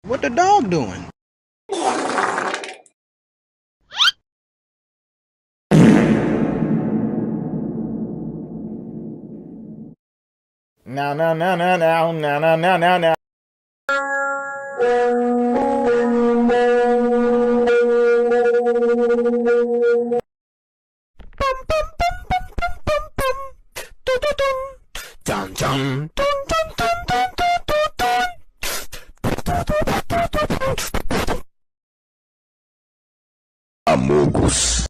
What the dog doing? Now, now, now, now, now, now, now, now, now, now. Dun, dun, dun, dun, dun, dun, dun, dun. Amogus.